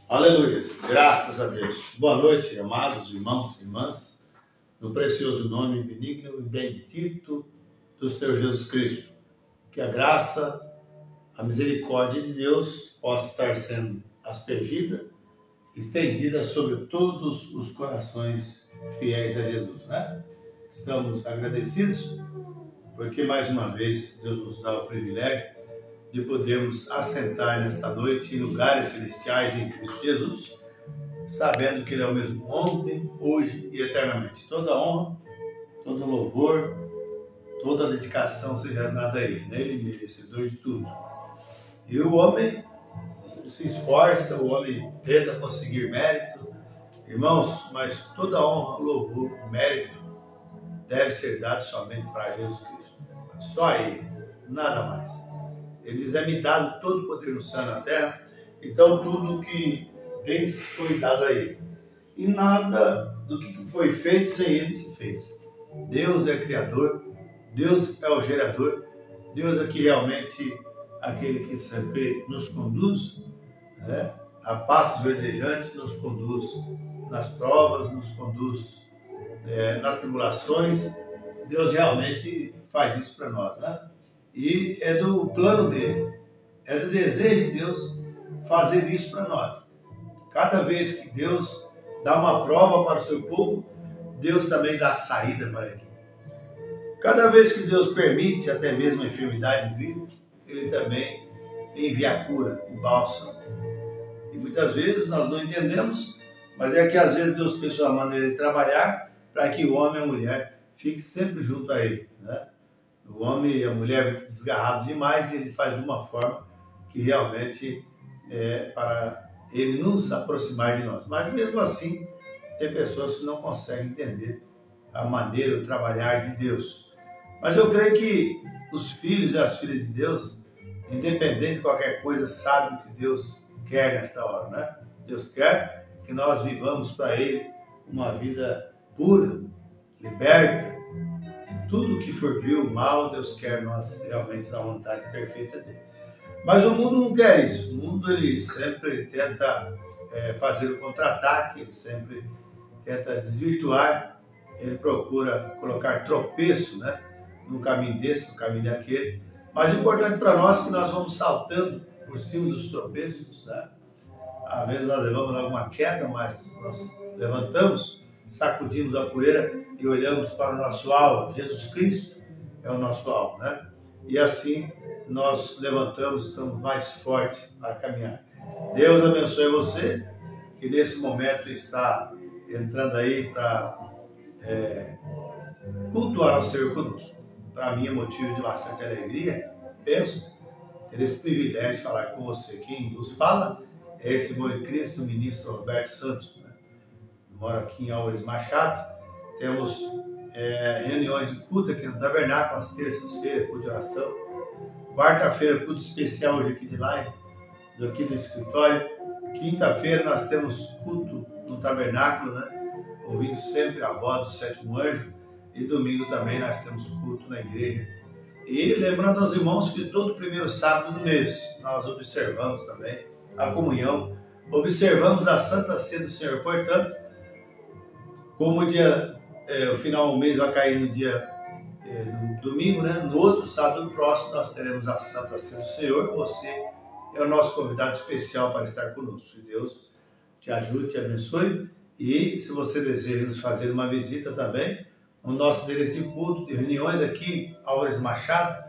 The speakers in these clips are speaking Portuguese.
Aleluia, graças a Deus. Boa noite, amados irmãos e irmãs, no precioso nome benigno e bendito do Senhor Jesus Cristo. Que a graça, a misericórdia de Deus possa estar sendo aspergida, estendida sobre todos os corações fiéis a Jesus, né? Estamos agradecidos porque mais uma vez Deus nos dá o privilégio de podermos assentar nesta noite em lugares celestiais em Cristo Jesus, sabendo que Ele é o mesmo ontem, hoje e eternamente. Toda honra, todo louvor, toda dedicação seja dada a Ele, né? Ele é merecedor de tudo. E o homem se esforça, o homem tenta conseguir mérito, irmãos, mas toda honra, louvor, mérito deve ser dado somente para Jesus Cristo. Só a Ele, nada mais. Ele diz, é-me dado todo o poder no céu e na terra, então tudo que tem foi dado a Ele. E nada do que foi feito sem Ele se fez. Deus é Criador, Deus é o gerador, Deus é que realmente aquele que sempre nos conduz, né? A passos verdejantes nos conduz nas provas, nos conduz nas tribulações. Deus realmente faz isso para nós, né? E é do plano dele, é do desejo de Deus fazer isso para nós. Cada vez que Deus dá uma prova para o seu povo, Deus também dá a saída para ele. Cada vez que Deus permite até mesmo a enfermidade vir, Ele também envia a cura, o bálsamo. E muitas vezes nós não entendemos, mas é que às vezes Deus tem sua maneira de trabalhar para que o homem e a mulher fiquem sempre junto a Ele, né? O homem e a mulher ficam desgarrados demais e Ele faz de uma forma que realmente é para Ele nos aproximar de nós. Mas mesmo assim, tem pessoas que não conseguem entender a maneira, o trabalhar de Deus. Mas eu creio que os filhos e as filhas de Deus, independente de qualquer coisa, sabem o que Deus quer nesta hora, né? Deus quer que nós vivamos para Ele uma vida pura, liberta. Tudo que for vil, mal, Deus quer nós realmente na vontade perfeita dele. Mas o mundo não quer isso. O mundo ele sempre tenta fazer o contra-ataque, ele sempre tenta desvirtuar, ele procura colocar tropeço, né, no caminho desse, no caminho daquele. Mas o importante para nós é que nós vamos saltando por cima dos tropeços, né? Às vezes nós levamos alguma queda, mas nós levantamos, sacudimos a poeira e olhamos para o nosso alvo. Jesus Cristo é o nosso alvo, né? E assim nós levantamos, estamos mais fortes para caminhar. Deus abençoe você, que nesse momento está entrando aí para cultuar o Senhor conosco. Para mim é motivo de bastante alegria. Penso ter esse privilégio de falar com você. Quem nos fala é esse irmão em Cristo, o ministro Roberto Santos, né? Moro aqui em Álvares Machado. Temos reuniões de culto aqui no Tabernáculo, às terças-feiras, culto de oração. Quarta-feira, culto especial hoje aqui de live, aqui no escritório. Quinta-feira nós temos culto no Tabernáculo, né? Ouvindo sempre a voz do sétimo anjo. E domingo também nós temos culto na igreja. E lembrando aos irmãos que todo primeiro sábado do mês nós observamos também a comunhão, observamos a Santa Ceia do Senhor. Portanto, como o final do mês vai cair no dia no domingo, né? No outro sábado próximo nós teremos a Santa Ceia do Senhor. Você é o nosso convidado especial para estar conosco. Que Deus te ajude, te abençoe. E se você deseja nos fazer uma visita também, o nosso endereço de culto, de reuniões aqui, Álvares Machado,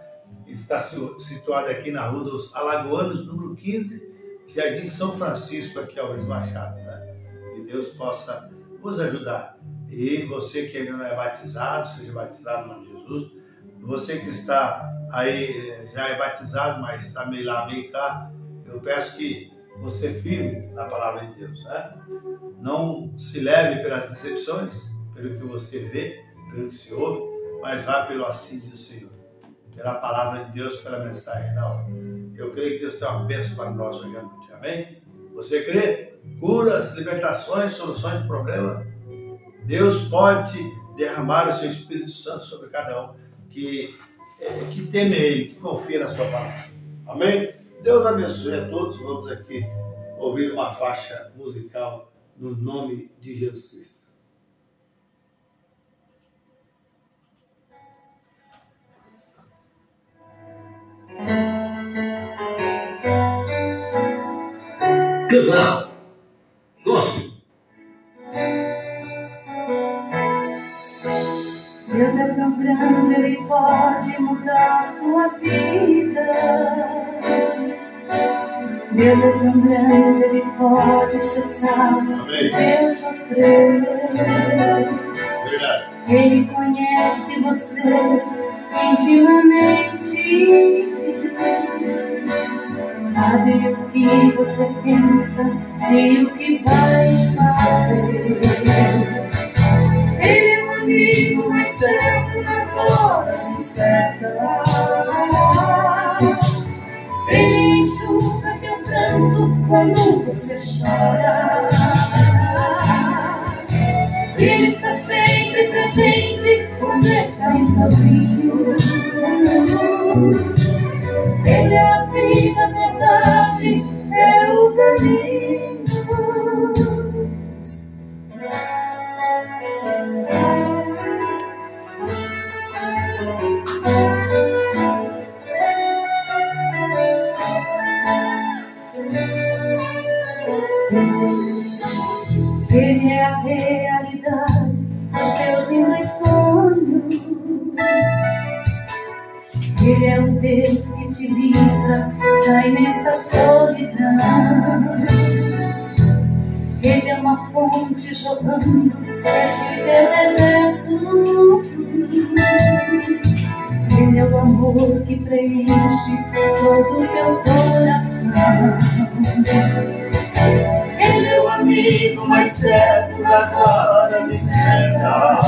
está situado aqui na Rua dos Alagoanos, número 15, Jardim São Francisco, aqui Álvares Machado, né? Que Deus possa nos ajudar. E você que ainda não é batizado, seja batizado no nome de Jesus. Você que está aí, já é batizado, mas está meio lá, meio cá, eu peço que você firme na palavra de Deus, né? Não se leve pelas decepções, pelo que você vê, pelo que se ouve, mas vá pelo assim do Senhor, pela palavra de Deus, pela mensagem da hora. Eu creio que Deus tem uma bênção para nós hoje à noite, amém? Você crê? Curas, libertações, soluções de problema. Deus pode derramar o seu Espírito Santo sobre cada um que teme Ele, que confia na sua palavra, amém? Deus abençoe a todos. Vamos aqui ouvir uma faixa musical no nome de Jesus Cristo. Canal Gospel. Deus é tão grande, Ele pode mudar tua vida. Deus é tão grande, Ele pode cessar o teu sofrer. Ele conhece você intimamente. Sabe o que você pensa e o que vais fazer. Ele é um amigo mais certo nas horas incertas. Ele enxuga teu pranto quando você chora. Ele está sempre presente quando estás sozinho. Ele é a vida, a verdade, é o caminho. Ele é a realidade dos teus lindos sonhos. Ele é o Deus que te livra da imensa solidão. Ele é uma fonte jorrando este teu deserto. Ele é o amor que preenche todo o teu coração. Ele é o amigo mais certo das horas incertas.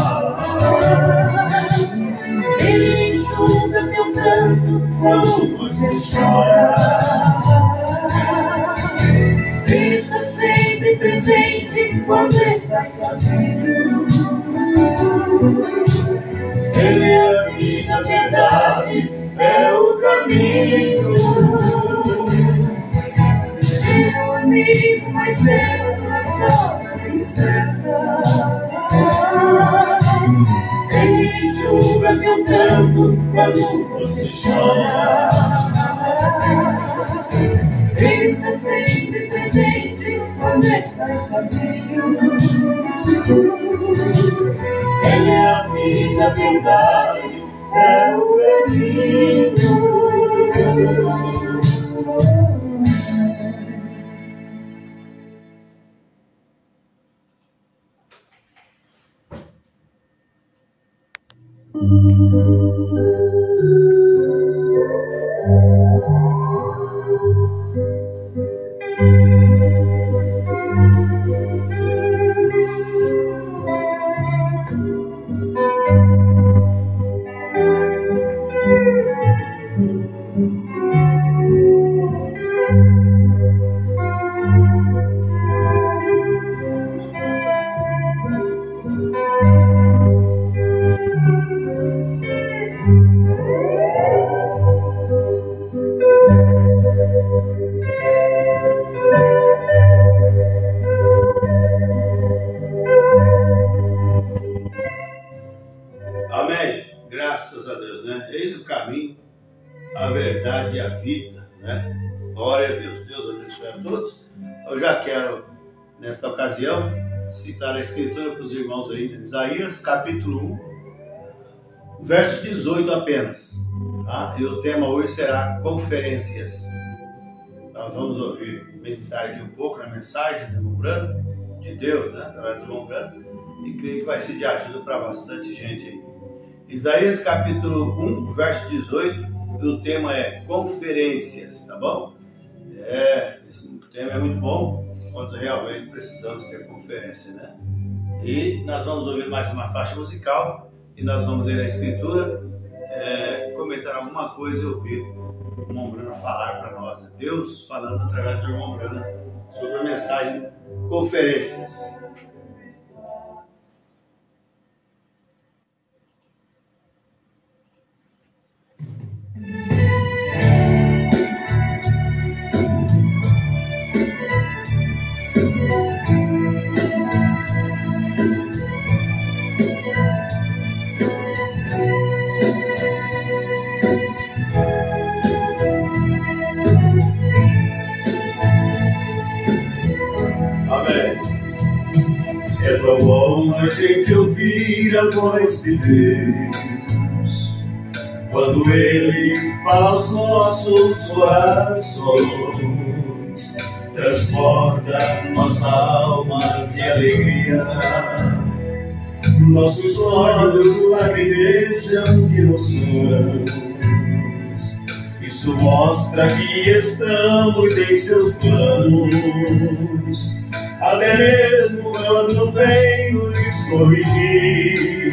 Ele enxuga teu pranto quando você chora. Ele está sempre presente quando está sozinho. Ele é a vida, a verdade, é o caminho. trigo mais cedo nas horas incertas. Ele enxuga seu pranto quando você chora. Ele está sempre presente quando estás sozinho. Ele é a vida, a verdade, é o caminho. Amém. Graças a Deus, né? Ele é o caminho, a verdade e a vida, né? Glória a Deus. Deus abençoe a todos. Eu já quero, nesta ocasião, citar a escritura para os irmãos aí, né? Isaías capítulo 1, verso 18 apenas, tá? E o tema hoje será conferências. Nós vamos ouvir, meditar aqui um pouco na mensagem do irmão Brando, de Deus, né? Através do irmão Brando, e creio que vai ser de ajuda para bastante gente aí. Isaías capítulo 1, verso 18, e o tema é conferências, tá bom? Esse tema é muito bom, quando realmente precisamos ter conferência, né? E nós vamos ouvir mais uma faixa musical, e nós vamos ler a escritura, comentar alguma coisa e ouvir o irmão Bruno falar para nós, né? Deus falando através do irmão Bruno sobre a mensagem conferências. É tão bom a gente ouvir a voz de Deus quando Ele fala aos nossos corações, transborda nossa alma de alegria, nossos olhos lagrimejam de emoções. Isso mostra que estamos em seus planos, até mesmo quando vem nos corrigir.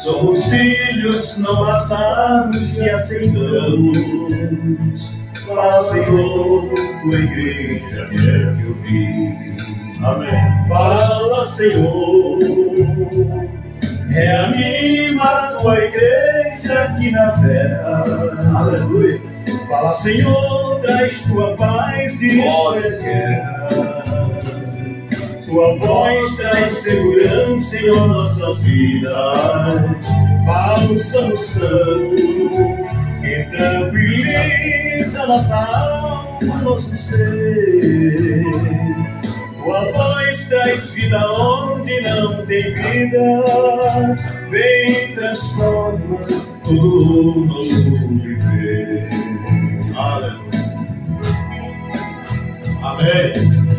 Somos filhos, não bastardos e aceitamos. Fala, Senhor, tua igreja quer te ouvir. Amém. Fala, Senhor, reanima a tua igreja aqui na terra. Aleluia. Fala, Senhor, traz tua paz de esperança. Tua voz traz segurança em nossas vidas. Fala o Santo Santo, que tranquiliza nossa alma, nosso ser. Tua voz traz vida onde não tem vida. Vem, transforma todo o nosso viver. Aleluia. Amém.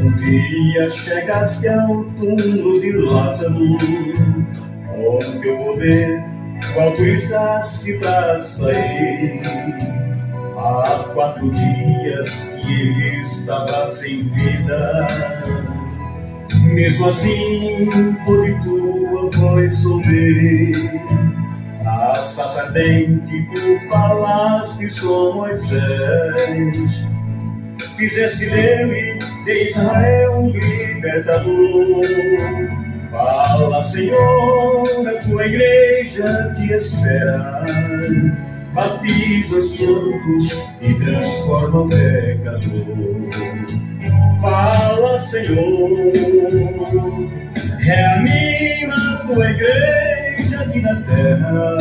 Um dia chegaste ao túmulo de Lázaro, com teu poder o autorizaste para sair. Há 4 dias que ele estava sem vida. Mesmo assim, por tua voz ouvir, a sarça ardente tu falaste com Moisés. Fizeste dele de Israel um libertador. Fala, Senhor, a tua igreja te espera. Batiza os santos e transforma o pecador. Senhor, reanima tua igreja aqui na terra.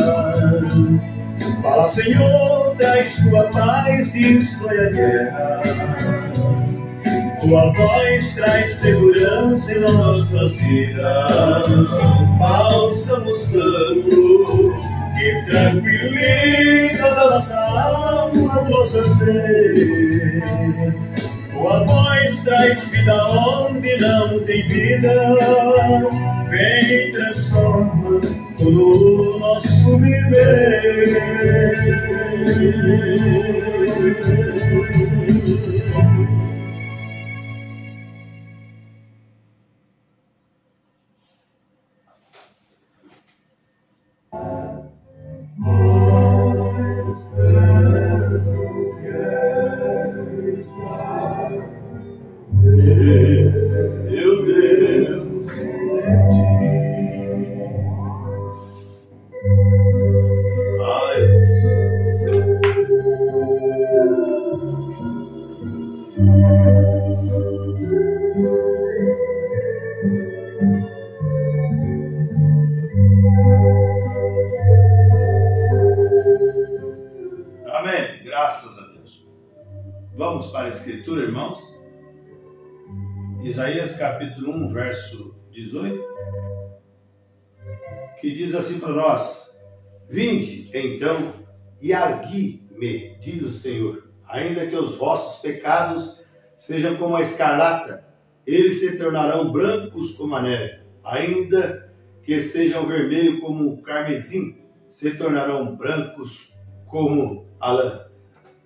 Fala, Senhor, traz tua paz, destrói a guerra. Tua voz traz segurança em nossas vidas. Bálsamo santo que tranquiliza a nossa alma, nosso ser. Tua voz traz vida onde não tem vida. Vem e transforma todo o nosso viver. Meu Deus, amém. Graças a Deus. Vamos para a Escritura, irmãos. Isaías capítulo 1, verso 18, que diz assim para nós: vinde, então, e argui-me, diz o Senhor, ainda que os vossos pecados sejam como a escarlata, eles se tornarão brancos como a neve, ainda que sejam vermelhos como o carmesim, se tornarão brancos como a lã.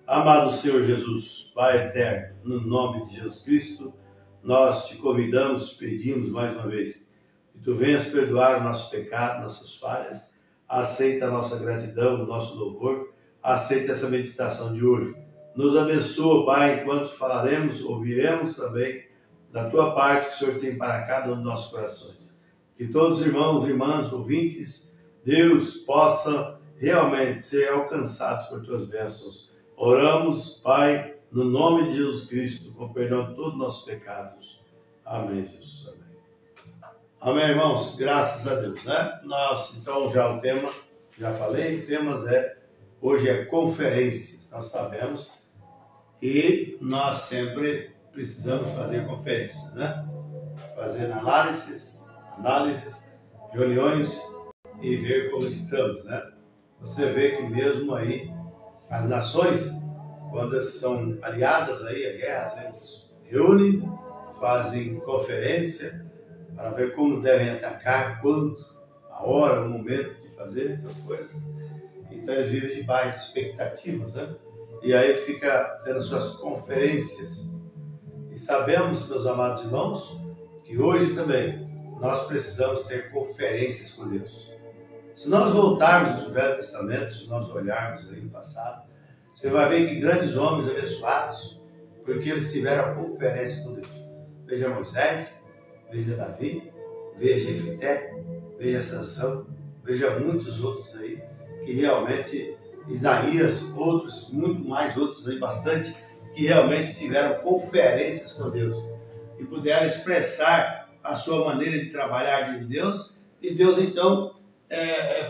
Amado Senhor Jesus, Pai eterno, no nome de Jesus Cristo, nós te convidamos, pedimos mais uma vez, que tu venhas perdoar o nosso pecado, nossas falhas, aceita a nossa gratidão, o nosso louvor, aceita essa meditação de hoje. Nos abençoa, Pai, enquanto falaremos, ouviremos também da tua parte que o Senhor tem para cada um dos nossos corações. Que todos os irmãos e irmãs, ouvintes, Deus, possam realmente ser alcançados por tuas bênçãos. Oramos, Pai, no nome de Jesus Cristo, com perdão de todos os nossos pecados. Amém, Jesus. Amém. Amém, irmãos. Graças a Deus, né? Então, já o tema, já falei, o tema hoje é conferências. Nós sabemos que nós sempre precisamos fazer conferências, né? Fazer análises, reuniões e ver como estamos, né? Você vê que mesmo aí as nações, quando elas são aliadas aí a guerras, eles reúnem, fazem conferência para ver como devem atacar, quando, a hora, o momento de fazer essas coisas. Então eles vivem de baixas expectativas, né? E aí fica tendo suas conferências. E sabemos, meus amados irmãos, que hoje também nós precisamos ter conferências com Deus. Se nós voltarmos do Velho Testamento, se nós olharmos aí no passado, você vai ver que grandes homens abençoados, porque eles tiveram conferência com Deus. Veja Moisés, veja Davi, veja Jefité, veja Sansão, veja muitos outros aí, que realmente, Isaías, outros, muito mais outros aí, bastante, que realmente tiveram conferências com Deus e puderam expressar a sua maneira de trabalhar de Deus, e Deus então,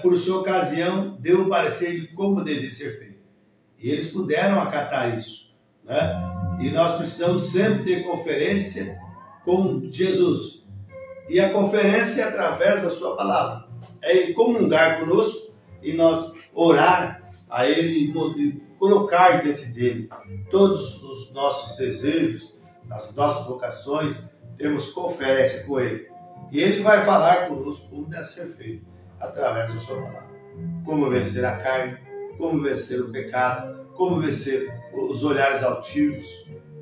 por sua ocasião, deu o parecer de como devia ser feito. E eles puderam acatar isso, né? E nós precisamos sempre ter conferência com Jesus. E a conferência é através da sua palavra. É Ele comungar conosco e nós orar a Ele e colocar diante dEle todos os nossos desejos, as nossas vocações, temos conferência com Ele. E Ele vai falar conosco como deve ser feito, através da sua palavra. Como vencer a carne, como vencer o pecado, como vencer os olhares altivos,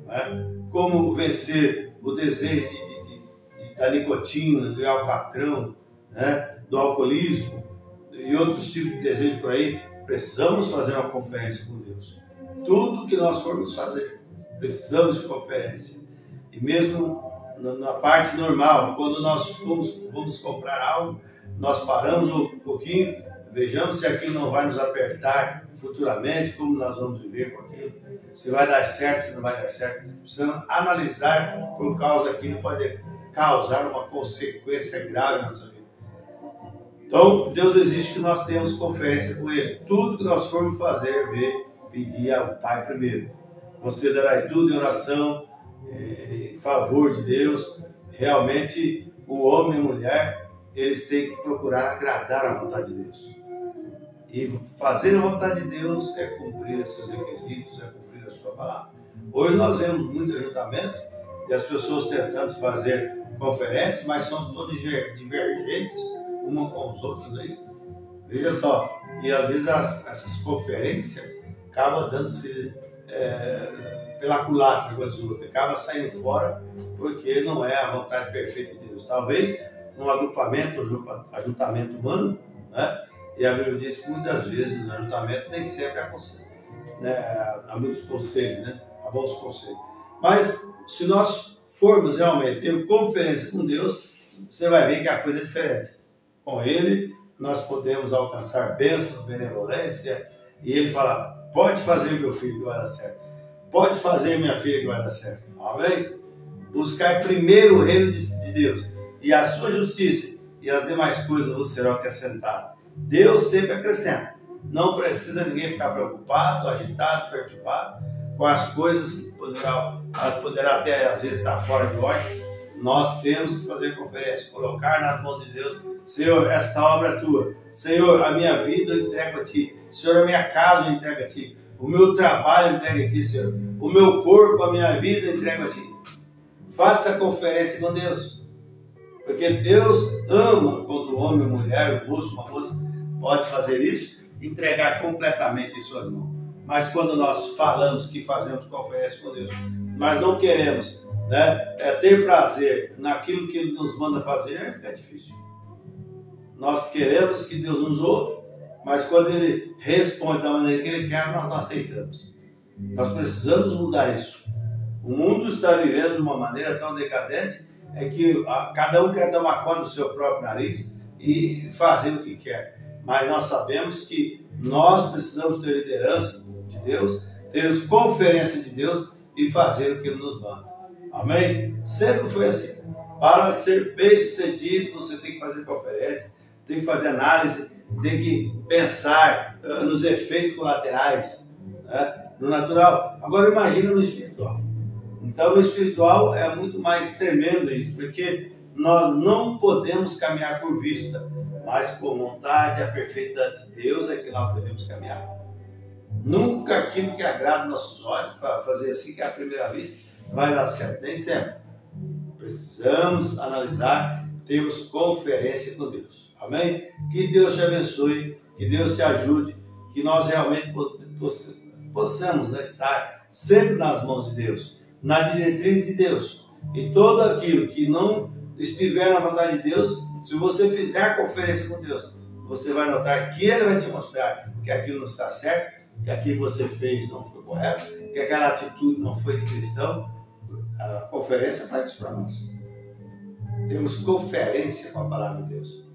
né? Como vencer o desejo da nicotina, do alcatrão, né? Do alcoolismo e outros tipos de desejos por aí. Precisamos fazer uma conferência com Deus. Tudo que nós formos fazer, precisamos de conferência. E mesmo na parte normal, quando nós vamos comprar algo, nós paramos um pouquinho, vejamos se aquilo não vai nos apertar futuramente, como nós vamos viver com aquilo. se vai dar certo, se não vai dar certo. Precisamos analisar por causa que não pode causar uma consequência grave na nossa vida. Então, Deus exige que nós tenhamos conferência com Ele. Tudo que nós formos fazer, pedir ao Pai primeiro. Considerai tudo em oração, em favor de Deus. Realmente, o homem e a mulher, eles têm que procurar agradar a vontade de Deus. E fazer a vontade de Deus é cumprir esses requisitos, é cumprir a sua palavra. Hoje nós vemos muito ajuntamento e as pessoas tentando fazer conferências, mas são todos divergentes uma com os outros aí. Veja só, e às vezes essas conferências acabam dando-se pela culatra com as outras, acaba saindo fora porque não é a vontade perfeita de Deus. Talvez num ajuntamento humano, né? E a Bíblia diz que muitas vezes no ajuntamento nem sempre há muitos conselhos, né? Há bons conselhos. Mas se nós formos realmente ter conferência com Deus, você vai ver que a coisa é diferente. Com Ele, nós podemos alcançar bênçãos, benevolência, e Ele fala, pode fazer, meu filho, que vai dar certo. Pode fazer, minha filha, que vai dar certo. Amém? Buscar primeiro o reino de Deus e a sua justiça, e as demais coisas vos serão acrescentadas. Deus sempre acrescenta. Não precisa ninguém ficar preocupado, agitado, perturbado com as coisas que poderá até às vezes estar fora de ordem. Nós temos que fazer conferência, colocar nas mãos de Deus. Senhor, esta obra é tua. Senhor, a minha vida eu entrego a ti. Senhor, a minha casa eu entrego a ti. O meu trabalho eu entrego a ti, Senhor. O meu corpo, a minha vida eu entrego a ti. Faça conferência com Deus. Porque Deus ama quando o homem, a mulher, o moço, uma moça pode fazer isso, entregar completamente em suas mãos. Mas quando nós falamos que fazemos conferência com Deus, mas não queremos, ter prazer naquilo que Ele nos manda fazer, fica difícil. Nós queremos que Deus nos ouve, mas quando Ele responde da maneira que Ele quer, nós não aceitamos. Nós precisamos mudar isso. O mundo está vivendo de uma maneira tão decadente, é que cada um quer tomar conta do seu próprio nariz e fazer o que quer. Mas nós sabemos que nós precisamos ter liderança de Deus, termos conferência de Deus e fazer o que Ele nos manda. Amém? Sempre foi assim. Para ser bem-sucedido, você tem que fazer conferência, tem que fazer análise, tem que pensar nos efeitos colaterais, né? No natural. Agora imagina no espiritual. Então no espiritual é muito mais tremendo isso, porque nós não podemos caminhar por vista, mas com vontade, a perfeita de Deus é que nós devemos caminhar. Nunca aquilo que agrada nossos olhos, fazer assim que é a primeira vista, vai dar certo, nem sempre. Precisamos analisar, termos conferência com Deus. Amém? Que Deus te abençoe, que Deus te ajude, que nós realmente possamos estar sempre nas mãos de Deus, na diretriz de Deus. E tudo aquilo que não estiver na vontade de Deus, se você fizer conferência com Deus, você vai notar que Ele vai te mostrar que aquilo não está certo, que aquilo que você fez não foi correto, que aquela atitude não foi de cristão. A conferência faz isso para nós. Temos conferência com a palavra de Deus.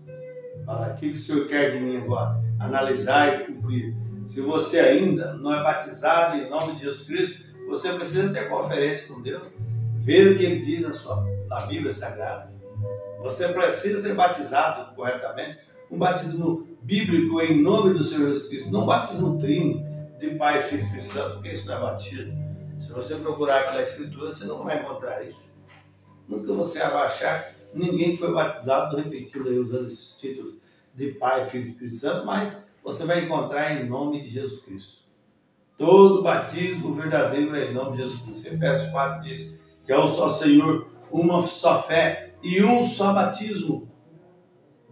Falar aquilo que o Senhor quer de mim agora, analisar e cumprir. Se você ainda não é batizado em nome de Jesus Cristo, você precisa ter conferência com Deus, ver o que Ele diz na Bíblia Sagrada. Você precisa ser batizado corretamente, um batismo bíblico em nome do Senhor Jesus Cristo, não um batismo trino de Pai, Filho e Espírito Santo, porque isso não é batismo. Se você procurar pela Escritura, você não vai encontrar isso. Nunca você vai achar ninguém que foi batizado repetindo aí, usando esses títulos de Pai, Filho e Espírito Santo, mas você vai encontrar em nome de Jesus Cristo. Todo batismo verdadeiro é em nome de Jesus Cristo. Efésios 4 diz que é um só Senhor, uma só fé e um só batismo.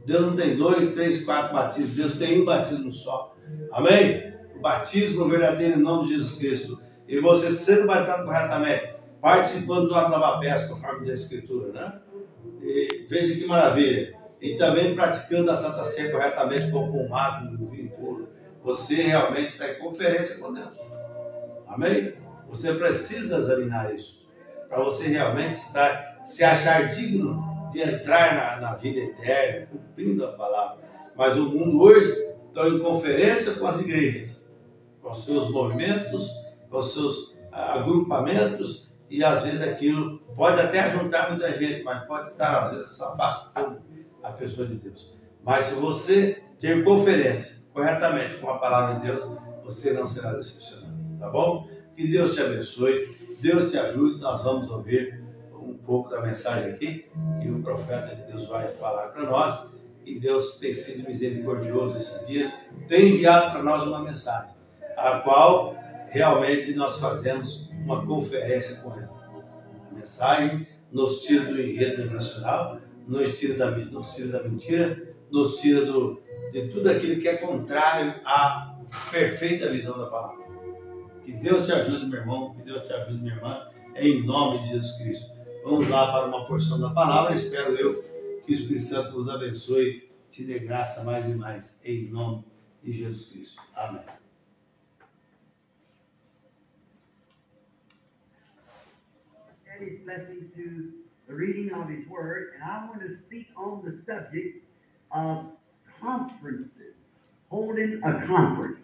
Deus não tem 2, 3, 4 batismos. Deus tem um batismo só. Amém? O batismo verdadeiro em nome de Jesus Cristo. E você sendo batizado corretamente, participando do ato de lavar-pés, conforme diz a Escritura, né? E veja que maravilha. E também praticando a Santa Ceia corretamente, com pomado, no vinho puro. Você realmente está em conferência com Deus. Amém? Você precisa examinar isso, para você realmente se achar digno de entrar na vida eterna, cumprindo a palavra. Mas o mundo hoje está em conferência com as igrejas, com os seus movimentos, com os seus agrupamentos, e às vezes aquilo pode até juntar muita gente, mas pode estar às vezes afastando a pessoa de Deus. Mas se você ter conferência corretamente com a palavra de Deus, você não será decepcionado, tá bom? Que Deus te abençoe, Deus te ajude. Nós vamos ouvir um pouco da mensagem aqui, e o profeta de Deus vai falar para nós. E Deus tem sido misericordioso esses dias, tem enviado para nós uma mensagem, a qual realmente nós fazemos uma conferência com ele. A mensagem nos tira do enredo nacional, nos tira da mentira, nos tira de tudo aquilo que é contrário à perfeita visão da palavra. Que Deus te ajude, meu irmão, que Deus te ajude, minha irmã, em nome de Jesus Cristo. Vamos lá para uma porção da palavra. Espero eu que o Espírito Santo nos abençoe, te dê graça mais e mais, em nome de Jesus Cristo. Amém. His blessings to the reading of His Word, and I want to speak on the subject of conferences, holding a conference.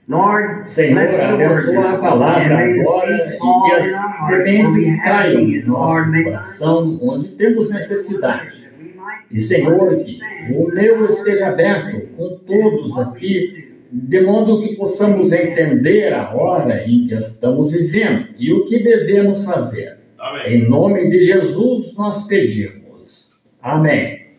Lord, Senhor, abençoa a palavra agora e que as sementes caiam no nosso coração onde temos necessidade. E, Senhor, que o meu esteja aberto com todos aqui, de modo que possamos entender a hora em que estamos vivendo e o que devemos fazer. Amém. Em nome de Jesus nós pedimos. Amém.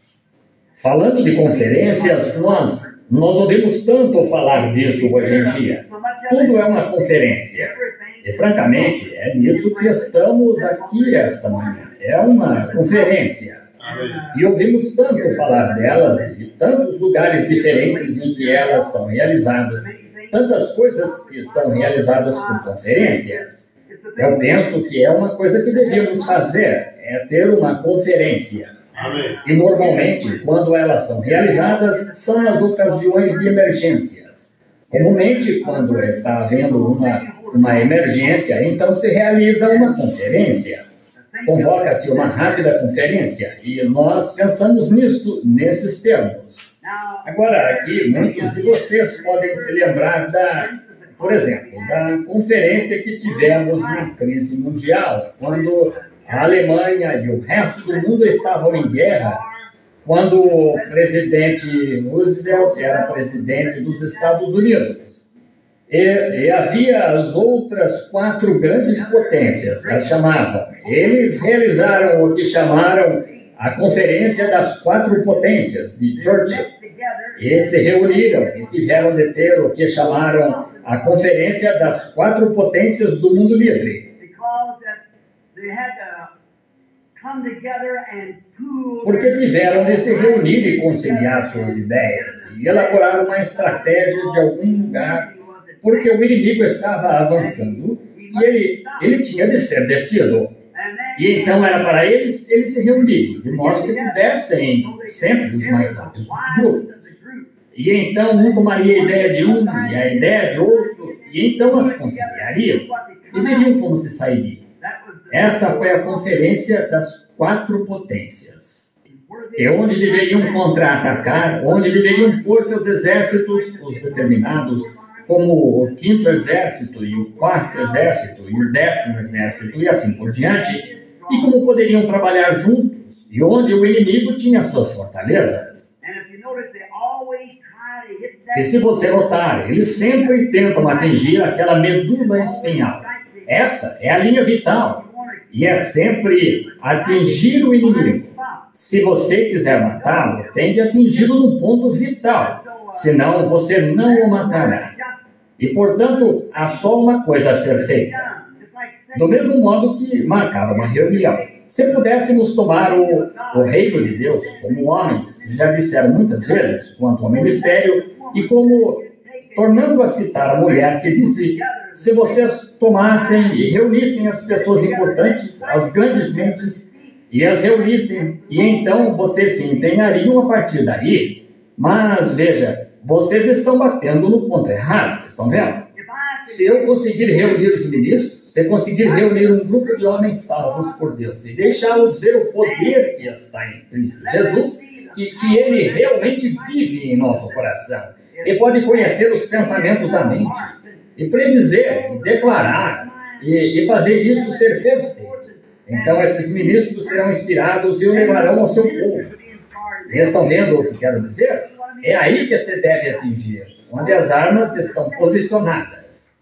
Falando de conferências, nós ouvimos tanto falar disso hoje em dia. Tudo é uma conferência. E, francamente, é nisso que estamos aqui esta manhã. É uma conferência. E ouvimos tanto falar delas e tantos lugares diferentes em que elas são realizadas. Tantas coisas que são realizadas por conferências. Eu penso que é uma coisa que devíamos fazer, é ter uma conferência. Amém. E normalmente, quando elas são realizadas, são nas ocasiões de emergências. Comumente, quando está havendo uma emergência, então se realiza uma conferência. Convoca-se uma rápida conferência e nós pensamos nesses termos. Agora, aqui, muitos de vocês podem se lembrar por exemplo, da conferência que tivemos na crise mundial, quando a Alemanha e o resto do mundo estavam em guerra, quando o presidente Roosevelt era presidente dos Estados Unidos. E havia as outras 4 grandes potências, as chamavam. Eles realizaram o que chamaram a Conferência das 4 Potências, de Churchill. E se reuniram e tiveram de ter o que chamaram a Conferência das 4 Potências do Mundo Livre. Porque tiveram de se reunir e conciliar suas ideias e elaborar uma estratégia de algum lugar, porque o inimigo estava avançando e ele tinha de ser detido. E então era para eles se reunirem, de modo que pudessem sempre os mais sábios dos grupos. E então um tomaria a ideia de um e a ideia de outro, e então as conciliariam e veriam como se sairia. Esta foi a conferência das 4 potências. E onde deveriam contra-atacar, onde deveriam pôr seus exércitos, os determinados, como o 5º Exército, e o 4º Exército, e o 10º Exército, e assim por diante, e como poderiam trabalhar juntos, e onde o inimigo tinha suas fortalezas. E se você notar, eles sempre tentam atingir aquela medula espinhal. Essa é a linha vital. E é sempre atingir o inimigo. Se você quiser matá-lo, tem de atingi-lo num ponto vital. Senão você não o matará. E, portanto, há só uma coisa a ser feita. Do mesmo modo que marcar uma reunião. Se pudéssemos tomar o reino de Deus como homens, já disseram muitas vezes, quanto ao ministério, e como, tornando a citar a mulher que disse, se vocês tomassem e reunissem as pessoas importantes, as grandes mentes, e as reunissem, e então vocês se empenhariam a partir daí. Mas, veja, vocês estão batendo no ponto errado, estão vendo? Se eu conseguir reunir os ministros, se conseguir reunir um grupo de homens salvos por Deus e deixá-los ver o poder que está em Cristo Jesus, que Ele realmente vive em nosso coração, e pode conhecer os pensamentos da mente, e predizer, e declarar, e fazer isso ser perfeito. Então, esses ministros serão inspirados e o levarão ao seu povo. Eles estão vendo o que quero dizer? É aí que você deve atingir, onde as armas estão posicionadas.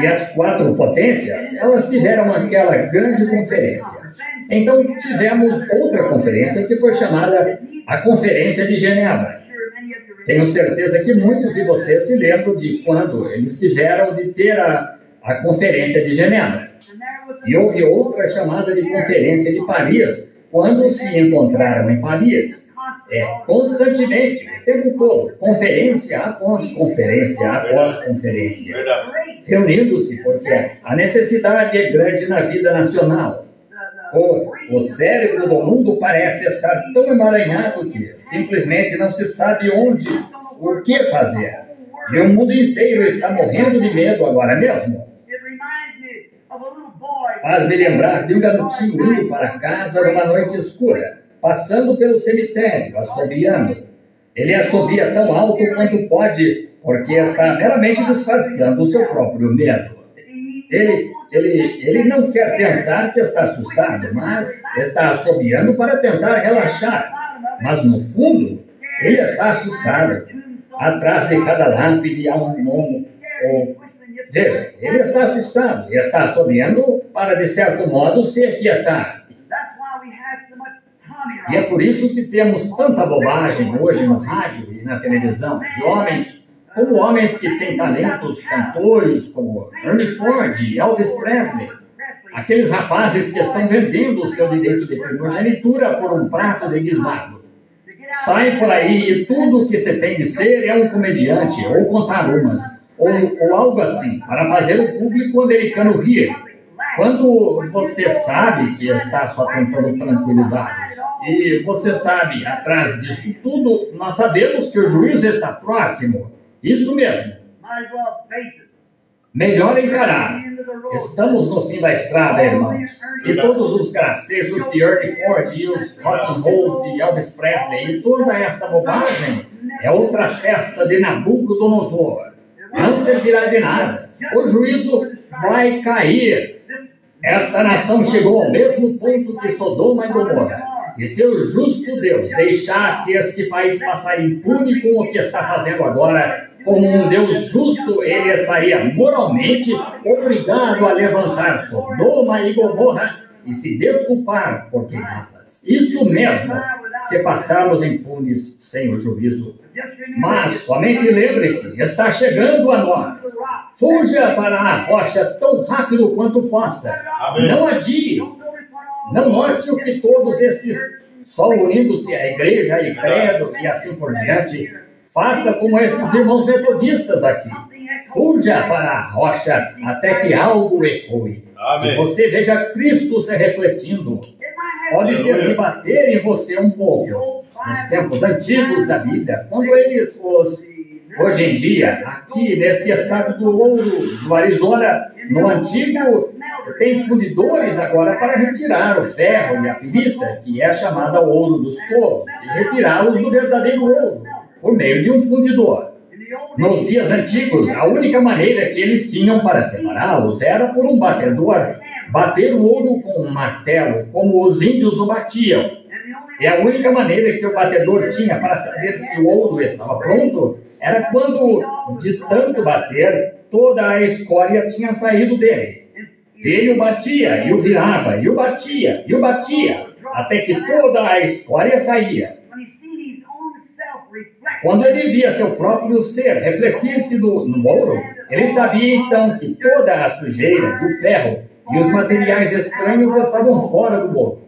E as 4 potências, elas tiveram aquela grande conferência. Então, tivemos outra conferência que foi chamada a Conferência de Genebra. Tenho certeza que muitos de vocês se lembram de quando eles tiveram de ter a Conferência de Genebra. E houve outra chamada de Conferência de Paris, quando se encontraram em Paris. Constantemente, o tempo todo, conferência após conferência após conferência, reunindo-se, porque a necessidade é grande na vida nacional. O cérebro do mundo parece estar tão emaranhado que simplesmente não se sabe o que fazer. E o mundo inteiro está morrendo de medo agora mesmo. Faz-me lembrar de um garotinho indo para casa numa noite escura, passando pelo cemitério, assobiando. Ele assobia tão alto quanto pode, porque está meramente disfarçando o seu próprio medo. Ele não quer pensar que está assustado, mas está assobiando para tentar relaxar. Mas, no fundo, ele está assustado. Atrás de cada lápide há um gnomo. Veja, ele está assustado e está assobiando para, de certo modo, se aquietar. E é por isso que temos tanta bobagem hoje no rádio e na televisão, de homens que têm talentos cantores, como Ernie Ford e Elvis Presley. Aqueles rapazes que estão vendendo o seu direito de primogenitura por um prato de guisado. Saem por aí e tudo o que você tem de ser é um comediante, ou contar umas, ou algo assim, para fazer o público americano rir. Quando você sabe que está só tentando tranquilizá-los, e você sabe, atrás disso tudo, nós sabemos que o juízo está próximo. Isso mesmo. Melhor encarar. Estamos no fim da estrada, irmãos. E todos os gracejos de Ernie Ford e os rock and rolls de Elvis Presley e toda esta bobagem é outra festa de Nabucodonosor. Não servirá de nada. O juízo vai cair. Esta nação chegou ao mesmo ponto que Sodoma e Gomorra. E se o justo Deus deixasse este país passar impune com o que está fazendo agora, como um Deus justo, ele estaria moralmente obrigado a levantar Sodoma e Gomorra e se desculpar por queimá-las. Isso mesmo, se passarmos impunes sem o juízo. Mas somente lembre-se, está chegando a nós. Fuja para a rocha tão rápido quanto possa. Amém. Não adie. Não note o que todos estes, só unindo-se à igreja e credo e assim por diante, faça como esses irmãos metodistas aqui. Fuja para a rocha até que algo ecoe. Amém. E você veja Cristo se refletindo. Pode ter de bater em você um pouco. Nos tempos antigos da Bíblia, quando eles, hoje em dia, aqui neste estado do ouro, do Arizona, no antigo, tem fundidores agora para retirar o ferro e a pirita, que é chamada ouro dos tolos, e retirá-los do verdadeiro ouro, por meio de um fundidor. Nos dias antigos, a única maneira que eles tinham para separá-los era por um batedor, bater o ouro com um martelo, como os índios o batiam. E a única maneira que o batedor tinha para saber se o ouro estava pronto era quando, de tanto bater, toda a escória tinha saído dele. Ele o batia, e o virava, e o batia, e o batia, até que toda a escória saía. Quando ele via seu próprio ser refletir-se no ouro, ele sabia então que toda a sujeira do ferro e os materiais estranhos estavam fora do ouro.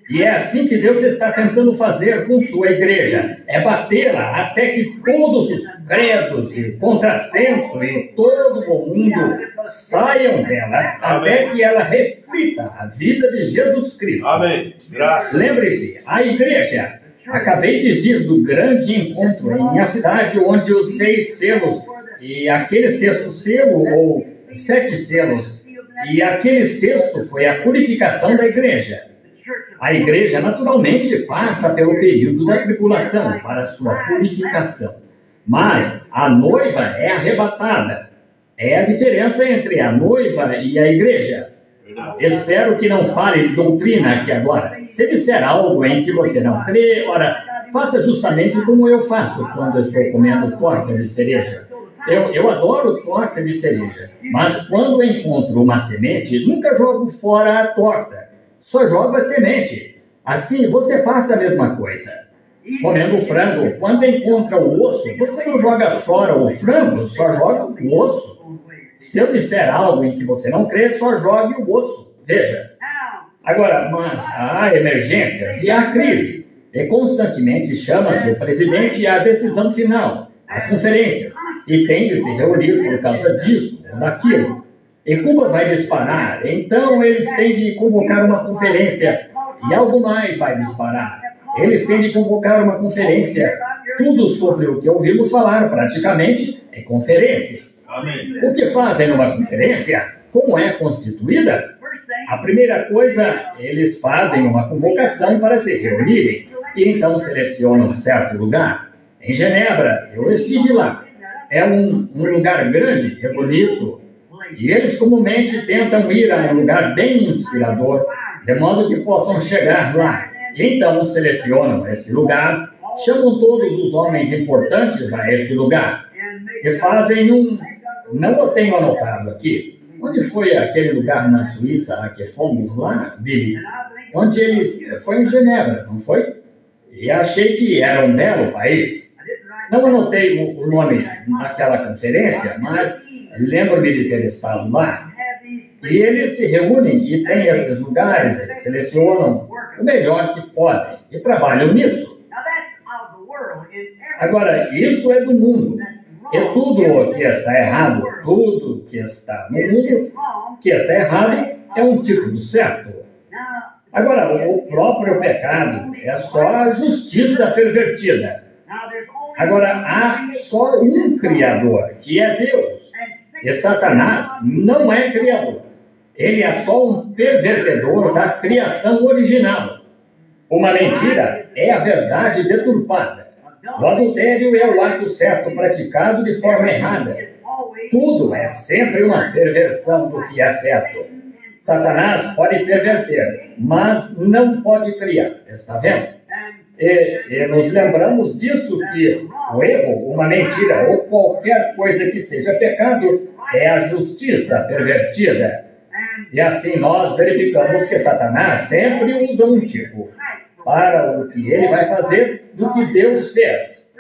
E é assim que Deus está tentando fazer com sua igreja. É batê-la até que todos os credos e contrassenso e todo o mundo saiam dela, até que ela reflita a vida de Jesus Cristo. Amém. Graças. Lembre-se, a igreja. Acabei de vir do grande encontro em minha cidade, onde os 6 selos, e aquele 6º selo, ou 7 selos, e aquele 6º foi a purificação da igreja. A igreja, naturalmente, passa pelo período da tribulação para sua purificação. Mas a noiva é arrebatada. é a diferença entre a noiva e a igreja. Espero que não fale de doutrina aqui agora. Se disser algo em que você não crê, ora, faça justamente como eu faço quando estou comendo torta de cereja. Eu adoro torta de cereja, mas quando encontro uma semente, nunca jogo fora a torta. Só jogo a semente. Assim, você faça a mesma coisa. Comendo frango, quando encontra o osso, você não joga fora o frango, só joga o osso. Se eu disser algo em que você não crê, só jogue o osso. Veja. Agora, mas há emergências e há crise. E constantemente chama-se o presidente à decisão final, a conferências, e tem de se reunir por causa disso ou daquilo. E Cuba vai disparar, então eles têm de convocar uma conferência, e algo mais vai disparar. Eles têm de convocar uma conferência. Tudo sobre o que ouvimos falar, praticamente, é conferência. Amém. O que fazem numa conferência? Como é constituída? A primeira coisa, eles fazem uma convocação para se reunirem, e então selecionam um certo lugar. Em Genebra, eu estive lá. É um lugar grande, é bonito, e eles comumente tentam ir a um lugar bem inspirador, de modo que possam chegar lá. E então selecionam esse lugar, chamam todos os homens importantes a esse lugar, e fazem não o tenho anotado aqui. Onde foi aquele lugar na Suíça a que fomos lá, Billy? Onde eles... Foi em Genebra, não foi? E achei que era um belo país. Não anotei o nome daquela conferência, mas lembro-me de ter estado lá. E eles se reúnem e têm esses lugares, eles selecionam o melhor que podem e trabalham nisso. Agora, isso é do mundo. E tudo que está errado, tudo que está no mundo que está errado é um tipo do certo. Agora, o próprio pecado é só a justiça pervertida. Agora, há só um Criador, que é Deus. E Satanás não é Criador. Ele é só um pervertedor da criação original. Uma mentira é a verdade deturpada. O adultério é o ato certo praticado de forma errada. Tudo é sempre uma perversão do que é certo. Satanás pode perverter, mas não pode criar. Está vendo? E nos lembramos disso, que o erro, uma mentira ou qualquer coisa que seja pecado é a justiça pervertida. E assim nós verificamos que Satanás sempre usa um tipo para o que ele vai fazer do que Deus fez.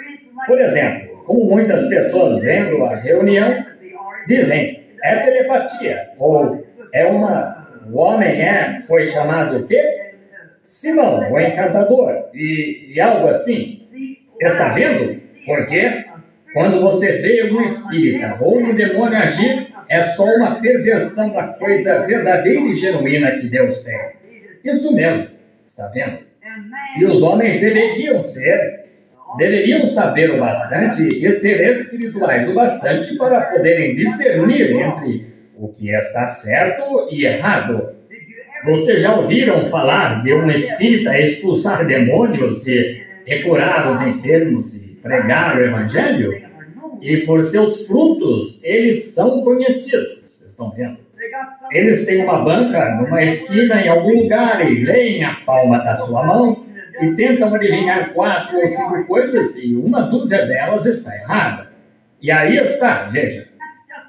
Por exemplo, como muitas pessoas vendo a reunião dizem, é telepatia, ou o homem foi chamado o quê? Simão, o encantador, e algo assim. Está vendo? Porque quando você vê um espírita ou um demônio agir, é só uma perversão da coisa verdadeira e genuína que Deus tem. Isso mesmo, está vendo? E os homens deveriam saber o bastante e ser espirituais o bastante para poderem discernir entre o que está certo e errado. Vocês já ouviram falar de um espírita expulsar demônios e curar os enfermos e pregar o evangelho? E por seus frutos eles são conhecidos. Vocês estão vendo? Eles têm uma banca numa esquina em algum lugar e leem a palma da sua mão e tentam adivinhar 4 ou 5 coisas e uma dúzia delas está errada. E aí está, veja.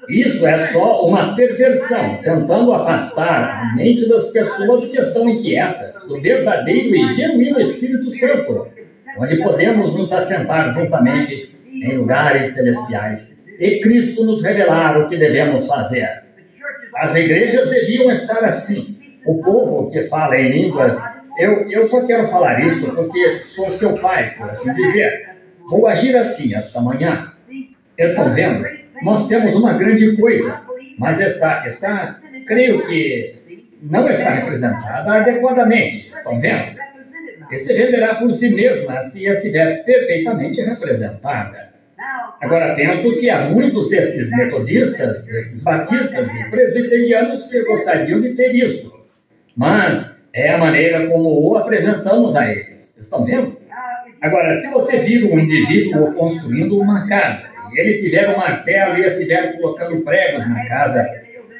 Isso é só uma perversão, tentando afastar a mente das pessoas que estão inquietas do verdadeiro e genuíno Espírito Santo, onde podemos nos assentar juntamente em lugares celestiais e Cristo nos revelar o que devemos fazer. As igrejas deviam estar assim. O povo que fala em línguas, eu só quero falar isso porque sou seu pai, por assim dizer. Vou agir assim esta manhã. Estão vendo? Nós temos uma grande coisa, mas creio que não está representada adequadamente. Estão vendo? E se venderá por si mesma se estiver perfeitamente representada. Agora, penso que há muitos destes metodistas, destes batistas e presbiterianos que gostariam de ter isso. Mas é a maneira como o apresentamos a eles. Estão vendo? Agora, se você vir um indivíduo construindo uma casa e ele tiver um martelo e estiver colocando pregos na casa,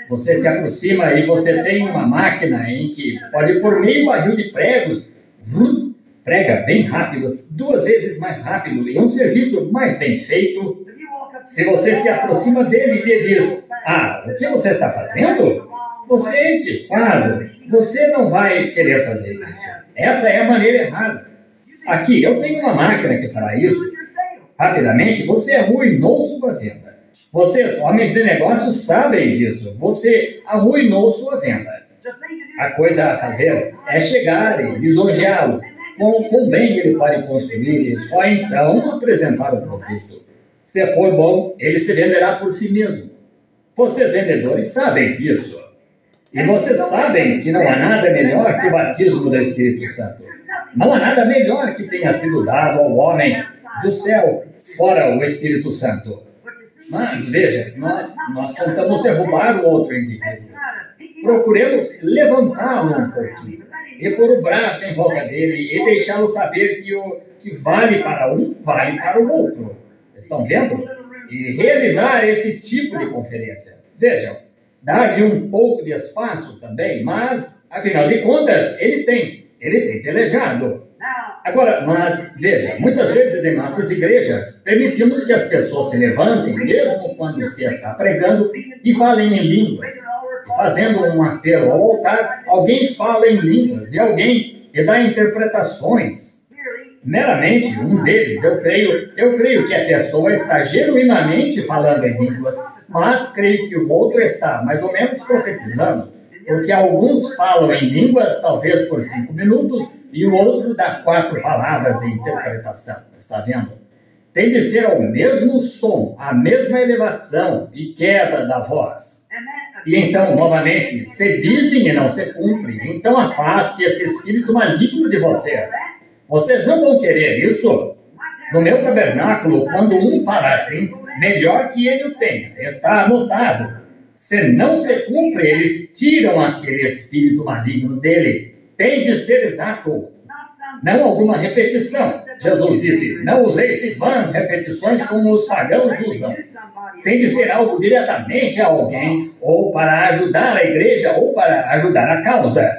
você se aproxima e você tem uma máquina em que pode, por meio barril de pregos, prega bem rápido, 2 vezes mais rápido, e um serviço mais bem feito. Se você se aproxima dele e diz, o que você está fazendo? Você é antiquado, você não vai querer fazer isso. Essa é a maneira errada. Aqui, eu tenho uma máquina que fará isso. Rapidamente, você arruinou sua venda. Vocês, homens de negócios, sabem disso. Você arruinou sua venda. A coisa a fazer é chegar e lisonjeá-lo. Com bem ele pode construir e só então apresentar o produto. Se for bom, ele se venderá por si mesmo. Vocês vendedores sabem disso. E vocês sabem que não há nada melhor que o batismo do Espírito Santo. Não há nada melhor que tenha sido dado ao homem do céu, fora o Espírito Santo. Mas, veja, nós tentamos derrubar o outro indivíduo. Procuremos levantá-lo um pouquinho e pôr o braço em volta dele e deixá-lo saber que o que vale para um, vale para o outro. Estão vendo? E realizar esse tipo de conferência. Vejam, dar-lhe um pouco de espaço também, mas, afinal de contas, ele tem pelejado. Agora, mas, veja, muitas vezes em nossas igrejas, permitimos que as pessoas se levantem, mesmo quando se está pregando, e falem em línguas. E fazendo um apelo ao altar, alguém fala em línguas, e alguém dá interpretações. Meramente, um deles, eu creio que a pessoa está genuinamente falando em línguas, mas creio que o outro está mais ou menos profetizando, porque alguns falam em línguas, talvez por 5 minutos, e o outro dá 4 palavras de interpretação. Está vendo? Tem de ser ao mesmo som, a mesma elevação e queda da voz. E então, novamente, se dizem e não se cumprem. Então afaste esse espírito maligno de vocês. Vocês não vão querer isso? No meu tabernáculo, quando um fala assim, melhor que ele o tenha. Está anotado. Se não se cumpre, eles tiram aquele espírito maligno dele. Tem de ser exato. Não alguma repetição. Jesus disse, não useis de vãs repetições como os pagãos usam. Tem de ser algo diretamente a alguém, ou para ajudar a igreja, ou para ajudar a causa.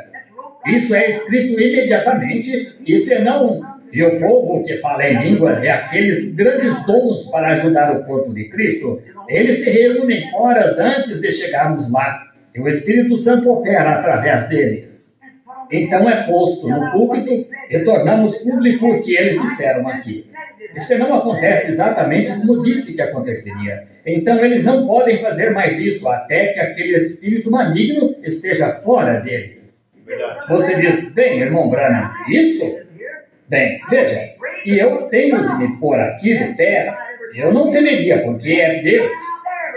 Isso é escrito imediatamente, e senão, e o povo que fala em línguas e aqueles grandes dons para ajudar o corpo de Cristo, eles se reúnem horas antes de chegarmos lá, e o Espírito Santo opera através deles. Então é posto no púlpito e tornamos público o que eles disseram aqui. Isso não acontece exatamente como disse que aconteceria. Então eles não podem fazer mais isso até que aquele espírito maligno esteja fora deles. Você diz, bem, irmão Branham, isso? Bem, veja, e eu tenho de me pôr aqui de pé, eu não temeria, porque é Deus.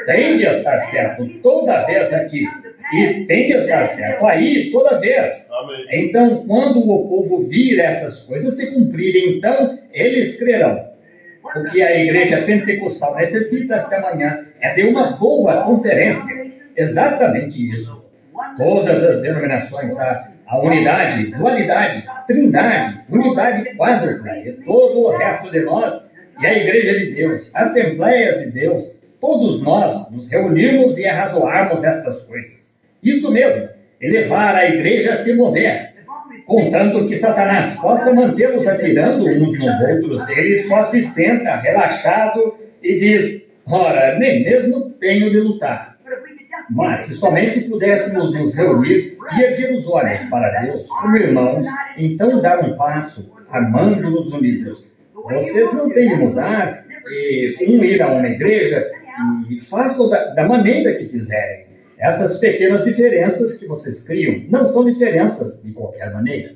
Tem de estar certo toda vez aqui, e tem de estar certo aí toda vez. Amém. Então, quando o povo vir essas coisas se cumprirem, então eles crerão. O que a igreja pentecostal necessita esta manhã é de uma boa conferência. Exatamente isso. Todas as denominações, a unidade, dualidade, trindade, unidade quádrupla, e todo o resto de nós, e a igreja de Deus, assembleias de Deus, todos nós nos reunirmos e arrazoarmos estas coisas. Isso mesmo, elevar a igreja a se mover. Contanto que Satanás possa mantê-los atirando uns nos outros, ele só se senta relaxado e diz, ora, nem mesmo tenho de lutar. Mas se somente pudéssemos nos reunir e erguer os olhos para Deus, como irmãos, então dar um passo, armando-nos unidos. Vocês não têm de mudar, ir a uma igreja e façam da maneira que quiserem. Essas pequenas diferenças que vocês criam não são diferenças de qualquer maneira.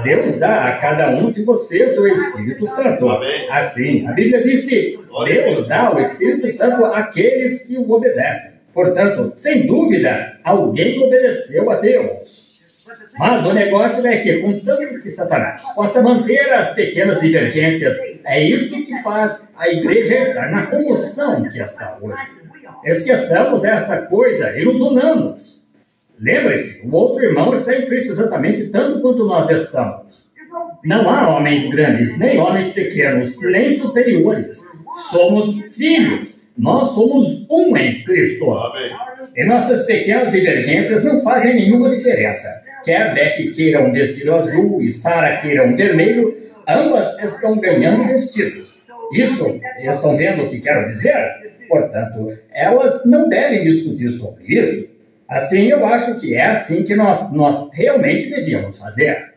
Deus dá a cada um de vocês o Espírito Santo. Assim, a Bíblia disse, Deus dá o Espírito Santo àqueles que o obedecem. Portanto, sem dúvida, alguém obedeceu a Deus. Mas o negócio é que, contanto que Satanás possa manter as pequenas divergências, é isso que faz a igreja estar na comoção que está hoje. Esqueçamos essa coisa e nos unamos. Lembre-se, o outro irmão está em Cristo exatamente tanto quanto nós estamos. Não há homens grandes, nem homens pequenos, nem superiores. Somos filhos. Nós somos um em Cristo. Amém. E nossas pequenas divergências não fazem nenhuma diferença. Quer Beck queira um vestido azul e Sarah queira um vermelho, ambas estão ganhando vestidos. Isso, estão vendo o que quero dizer? Portanto, elas não devem discutir sobre isso. Assim, eu acho que é assim que nós realmente devíamos fazer.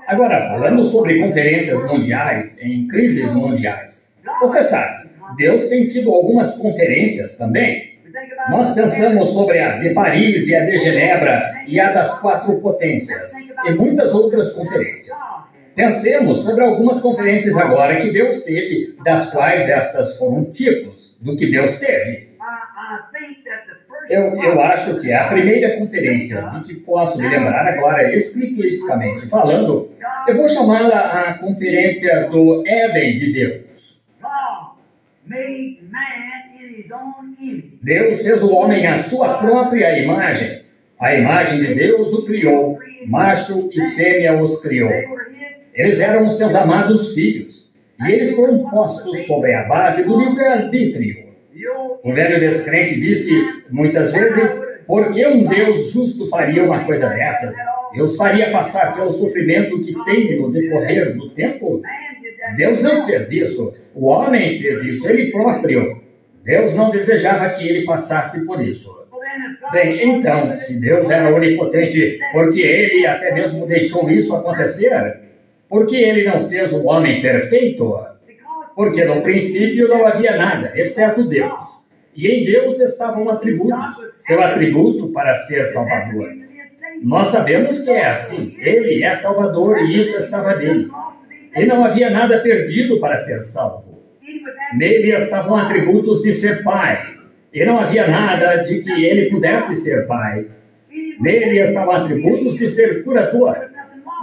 Agora, falando sobre conferências mundiais, em crises mundiais, você sabe, Deus tem tido algumas conferências também. Nós pensamos sobre a de Paris e a de Genebra e a das 4 potências e muitas outras conferências. Pensemos sobre algumas conferências agora que Deus teve, das quais estas foram tipos do que Deus teve. Eu acho que a primeira conferência de que posso me lembrar agora, explicitamente falando, eu vou chamá-la a Conferência do Éden de Deus. Deus fez o homem à sua própria imagem. A imagem de Deus o criou, macho e fêmea os criou. Eles eram os seus amados filhos, e eles foram postos sobre a base do livre-arbítrio. O velho descrente disse muitas vezes: por que um Deus justo faria uma coisa dessas? E os faria passar pelo sofrimento que tem no decorrer do tempo? Deus não fez isso. O homem fez isso, ele próprio. Deus não desejava que ele passasse por isso. Bem, então, se Deus era onipotente, porque ele até mesmo deixou isso acontecer? Por que ele não fez o homem perfeito? Porque no princípio não havia nada, exceto Deus. E em Deus estavam atributos, seu atributo para ser Salvador. Nós sabemos que é assim, ele é Salvador e isso estava nele. E não havia nada perdido para ser salvo. Nele estavam atributos de ser pai, e não havia nada de que ele pudesse ser pai. Nele estavam atributos de ser curador.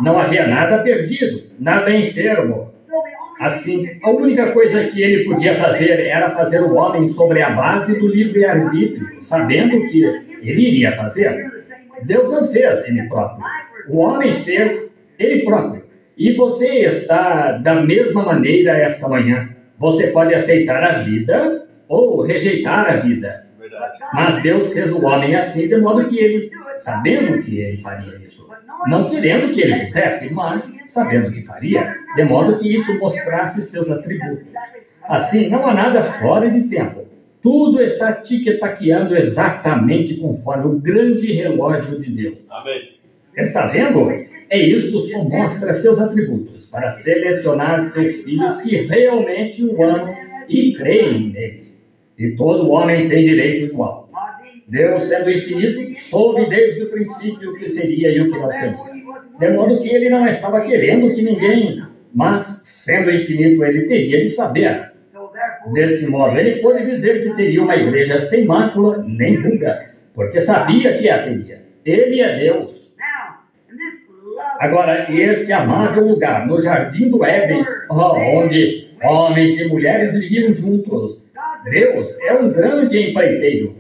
Não havia nada perdido, nada enfermo. Assim, a única coisa que ele podia fazer era fazer o homem sobre a base do livre-arbítrio, sabendo que ele iria fazer. Deus não fez ele próprio. O homem fez ele próprio. E você está da mesma maneira esta manhã. Você pode aceitar a vida ou rejeitar a vida. Verdade. Mas Deus fez o homem assim, de modo que ele, sabendo que ele faria isso, não querendo que ele fizesse, mas sabendo que faria, de modo que isso mostrasse seus atributos. Assim, não há nada fora de tempo. Tudo está tic-taqueando exatamente conforme o grande relógio de Deus. Amém. Está vendo? É isso, só mostra seus atributos para selecionar seus filhos que realmente o amam e creem nele. E todo homem tem direito igual. Deus, sendo infinito, soube desde o princípio o que seria e o que não seria. De modo que ele não estava querendo que ninguém, mas, sendo infinito, ele teria de saber. Desse modo, ele pôde dizer que teria uma igreja sem mácula nem ruga, porque sabia que a teria. Ele é Deus. Agora, este amável lugar, no jardim do Éden, onde homens e mulheres viviam juntos, Deus é um grande empreiteiro.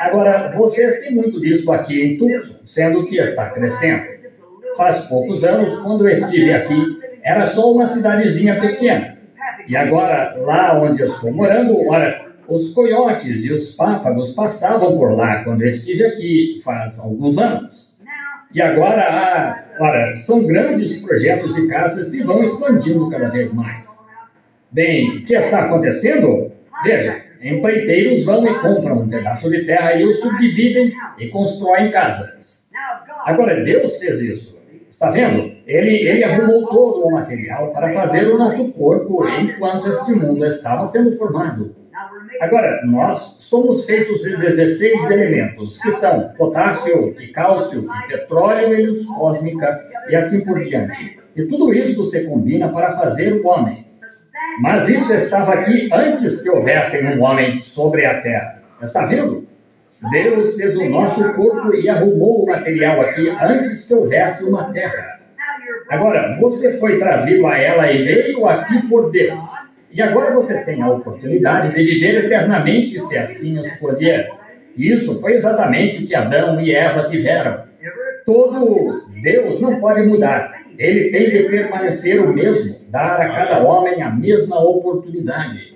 Agora, vocês têm muito disso aqui em Tucson, sendo que está crescendo. Faz poucos anos, quando eu estive aqui, era só uma cidadezinha pequena. E agora, lá onde eu estou morando, ora, os coiotes e os pássaros passavam por lá quando eu estive aqui faz alguns anos. E agora, são grandes projetos de casas e vão expandindo cada vez mais. Bem, o que está acontecendo? Veja, empreiteiros vão e compram um pedaço de terra e o subdividem e constroem casas. Agora, Deus fez isso. Está vendo? Ele arrumou todo o material para fazer o nosso corpo enquanto este mundo estava sendo formado. Agora, nós somos feitos de 16 elementos, que são potássio e cálcio, e petróleo e luz cósmica, e assim por diante. E tudo isso se combina para fazer o homem. Mas isso estava aqui antes que houvesse um homem sobre a terra. Está vendo? Deus fez o nosso corpo e arrumou o material aqui antes que houvesse uma terra. Agora, você foi trazido a ela e veio aqui por Deus. E agora você tem a oportunidade de viver eternamente, se assim escolher. Isso foi exatamente o que Adão e Eva tiveram. Todo Deus não pode mudar. Ele tem de permanecer o mesmo, dar a cada homem a mesma oportunidade.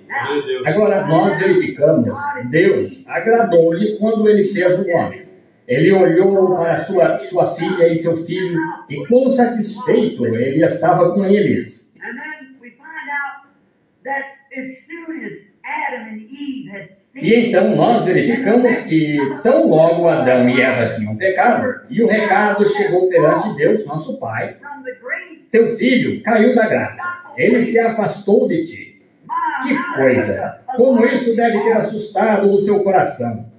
Agora, nós verificamos, Deus agradou-lhe quando ele fez o homem. Ele olhou para sua filha e seu filho, e quão satisfeito ele estava com eles. E então nós verificamos que tão logo Adão e Eva tinham pecado, e o recado chegou perante Deus, nosso Pai: teu filho caiu da graça, ele se afastou de ti. Que coisa! Como isso deve ter assustado o seu coração.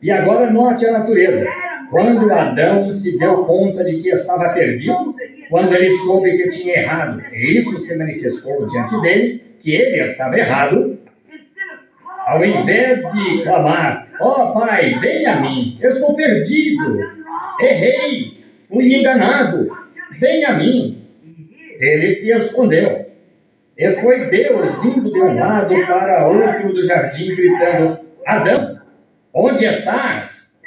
E agora note a natureza. Quando Adão se deu conta de que estava perdido, quando ele soube que tinha errado, e isso se manifestou diante dele, que ele estava errado, ao invés de clamar: ó Pai, venha a mim, estou perdido, errei, fui enganado, venha a mim, ele se escondeu. E foi Deus indo de um lado para outro do jardim, gritando: Adão, onde estás?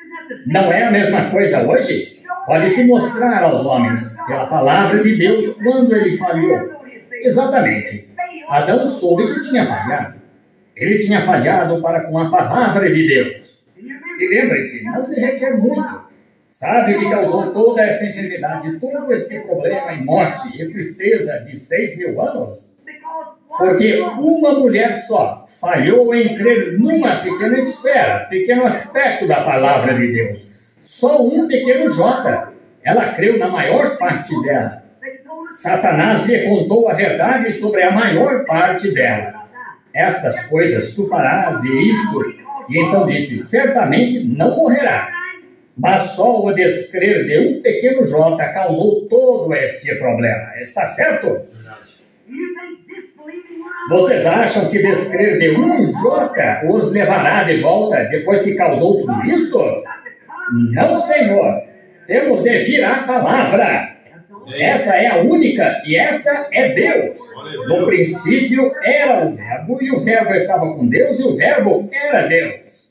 Não é a mesma coisa hoje? Pode-se mostrar aos homens pela palavra de Deus quando ele falhou. Exatamente. Adão soube que tinha falhado. Ele tinha falhado para com a palavra de Deus. E lembre-se, não se requer muito. Sabe o que causou toda esta enfermidade, todo este problema e morte e tristeza de 6.000 anos? Porque uma mulher só falhou em crer numa pequena esfera, pequeno aspecto da palavra de Deus. Só um pequeno J. Ela creu na maior parte dela. Satanás lhe contou a verdade sobre a maior parte dela. Estas coisas tu farás e isto. E então disse: certamente não morrerás. Mas só o descrer de um pequeno J causou todo este problema. Está certo? Vocês acham que descrer de um J os levará de volta depois que causou tudo isso? Não, Senhor. Temos de vir à palavra. Essa é a única e essa é Deus. No princípio era o Verbo e o Verbo estava com Deus e o Verbo era Deus.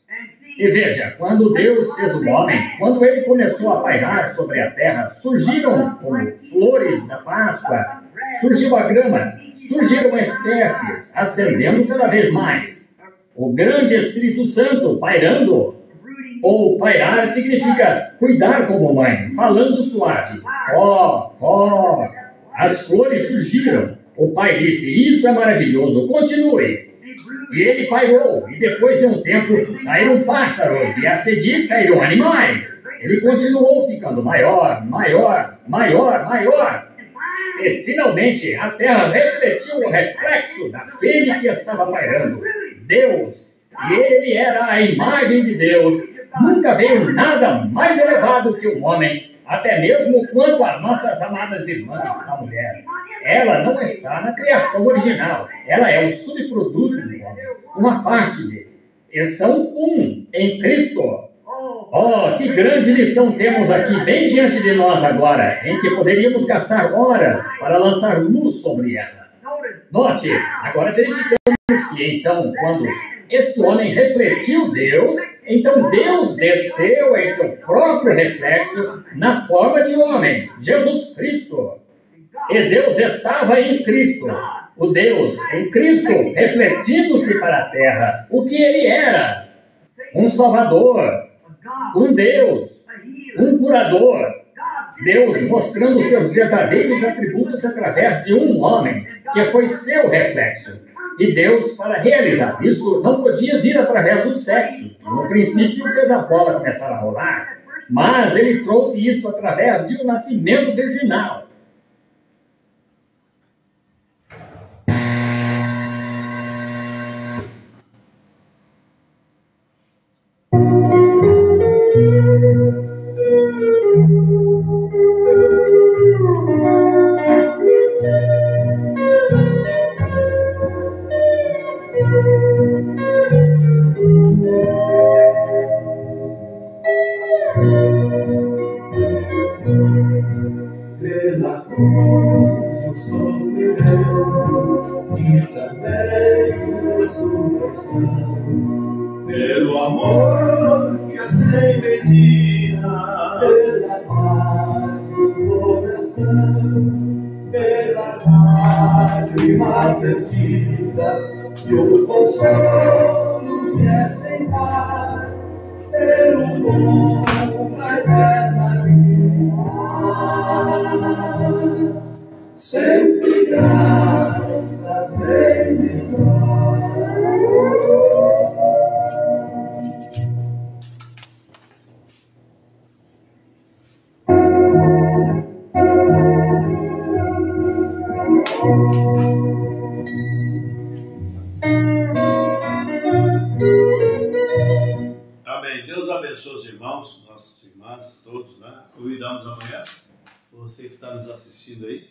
E veja, quando Deus fez o homem, quando ele começou a pairar sobre a terra, surgiram como flores da Páscoa, surgiu a grama, surgiram espécies, ascendendo cada vez mais. O grande Espírito Santo pairando, ou pairar significa cuidar como mãe, falando suave. Ó, as flores surgiram. O pai disse: isso é maravilhoso, continue. E ele pairou, e depois de um tempo saíram pássaros, e a seguir saíram animais. Ele continuou ficando maior. E finalmente a terra refletiu o reflexo daquele que estava pairando, Deus. E ele era a imagem de Deus. Nunca veio nada mais elevado que o homem, até mesmo quanto às nossas amadas irmãs, a mulher. Ela não está na criação original. Ela é o subproduto do homem, uma parte dele. E são um em Cristo. Oh, que grande lição temos aqui bem diante de nós agora, em que poderíamos gastar horas para lançar luz sobre ela. Note, agora verificamos que então, quando este homem refletiu Deus, então Deus desceu em seu próprio reflexo na forma de homem, Jesus Cristo. E Deus estava em Cristo. O Deus em Cristo refletindo-se para a terra. O que ele era? Um Salvador, um Deus, um curador. Deus mostrando seus verdadeiros atributos através de um homem, que foi seu reflexo. E Deus, para realizar isso, não podia vir através do sexo, que no princípio fez a bola começar a rolar, mas ele trouxe isso através de um nascimento virginal. Pela cruz o sofrimento e também ressurreição, pelo amor que é sem medida, pela paz o lágrima perdida e o consolo que é sem par, pelo dom da eterna vida. Sempre graças Ele dá. Amém. Deus abençoe os irmãos, nossos irmãos, todos, né? Convidamos amanhã, você que está nos assistindo aí,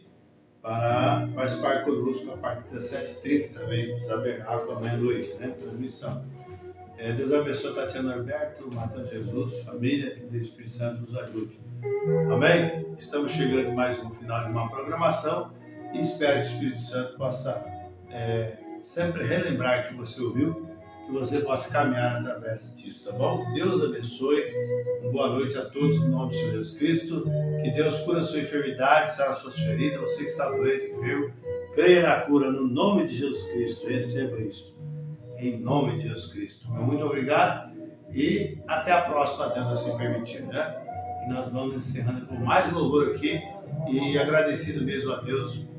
para participar conosco a partir das 7h30 também, tabernáculo, amanhã à noite, né? Transmissão. Deus abençoe Tatiana Norberto, Matheus Jesus, família, que Deus Espírito Santo nos ajude. Amém? Estamos chegando mais no final de uma programação e espero que o Espírito Santo possa sempre relembrar que você ouviu, que você possa caminhar através disso, tá bom? Deus abençoe, uma boa noite a todos, no nome do Senhor Jesus Cristo, que Deus cura a sua enfermidade, sara as suas feridas, você que está doente, enfermo, creia na cura, no nome de Jesus Cristo, receba isso, em nome de Jesus Cristo. Muito obrigado e até a próxima, Deus assim permitir, né? E nós vamos encerrando com mais louvor aqui e agradecido mesmo a Deus de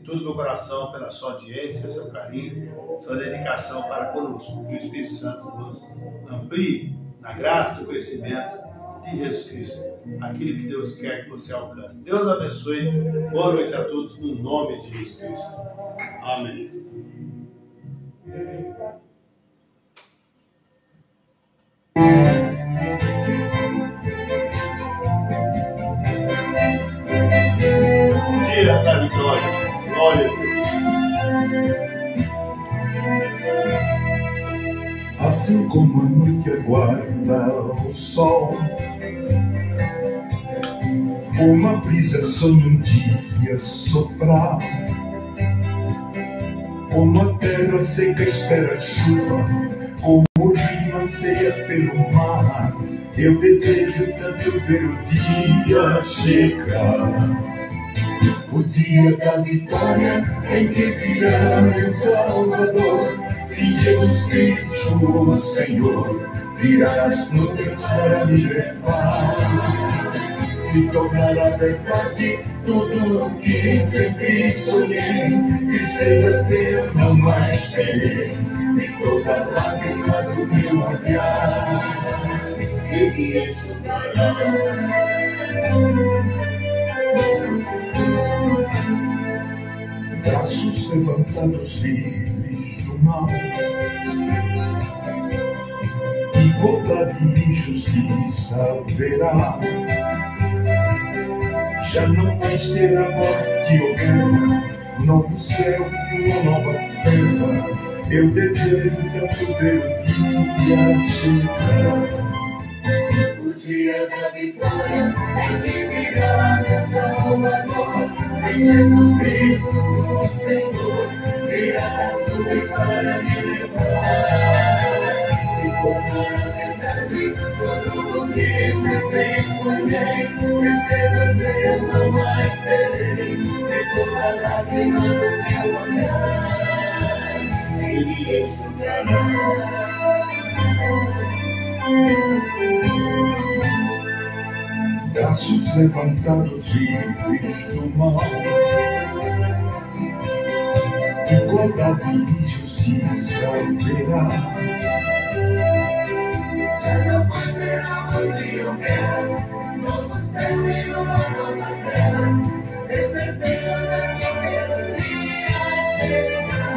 todo o meu coração pela sua audiência, seu carinho, sua dedicação para conosco. Que o Espírito Santo nos amplie na graça do conhecimento de Jesus Cristo, aquilo que Deus quer que você alcance. Deus abençoe, boa noite a todos, no nome de Jesus Cristo. Amém. Dia da vitória, glória a Deus. Assim como a noite aguarda o sol, uma brisa sonha um dia soprar, como a terra seca espera a chuva, como o rio anseia pelo mar, eu desejo tanto ver o dia chegar. O dia da vitória em que virá meu Salvador. Se Jesus Cristo, o Senhor, virá as nuvens para me levar. Se tornará verdade tudo o que sempre sonhei. Tristezas eu não mais terei, e toda lágrima do meu olhar Ele enxugará. Braços levantados livres do mal, igualdade e justiça haverá. Já não mais terá morte ou guerra, novo céu e uma nova terra. Eu desejo tanto ver o dia chegar. O dia da vitória em que virá meu Salvador. Se Jesus Cristo, o Senhor, virá as nuvens para me levar. Se tornará verdade tudo o que sempre sonhei. Tristezas eu não mais terei, e toda lágrima do meu olhar Ele enxugará. Braços levantados livres do mal, igualdade e justiça haverá. Já não mais será morte ou guerra, novo céu e uma nova terra. Eu desejo tanto ver o dia chegar.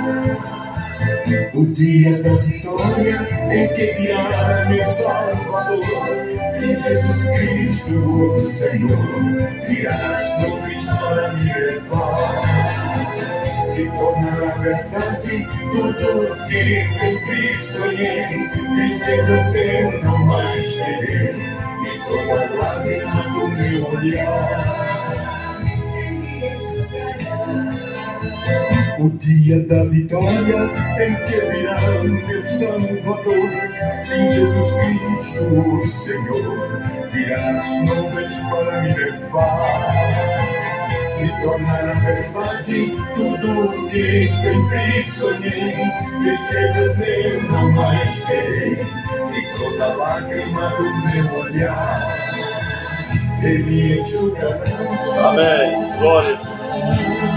O dia da vitória em que virá meu Salvador. Se Jesus Cristo, o Senhor, virá as nuvens para me levar. Se tornará verdade tudo o que sempre sonhei. Tristezas eu não mais terei, e toda lágrima do meu olhar Ele enxugará. O dia da vitória em que virá meu Salvador. Sim, Jesus Cristo, o Senhor, virá as nuvens para me levar. Se tornar a verdade tudo o que sempre sonhei. Tristezas eu não mais terei, e toda lágrima do meu olhar Ele enxugará. Amém. Glória a Deus.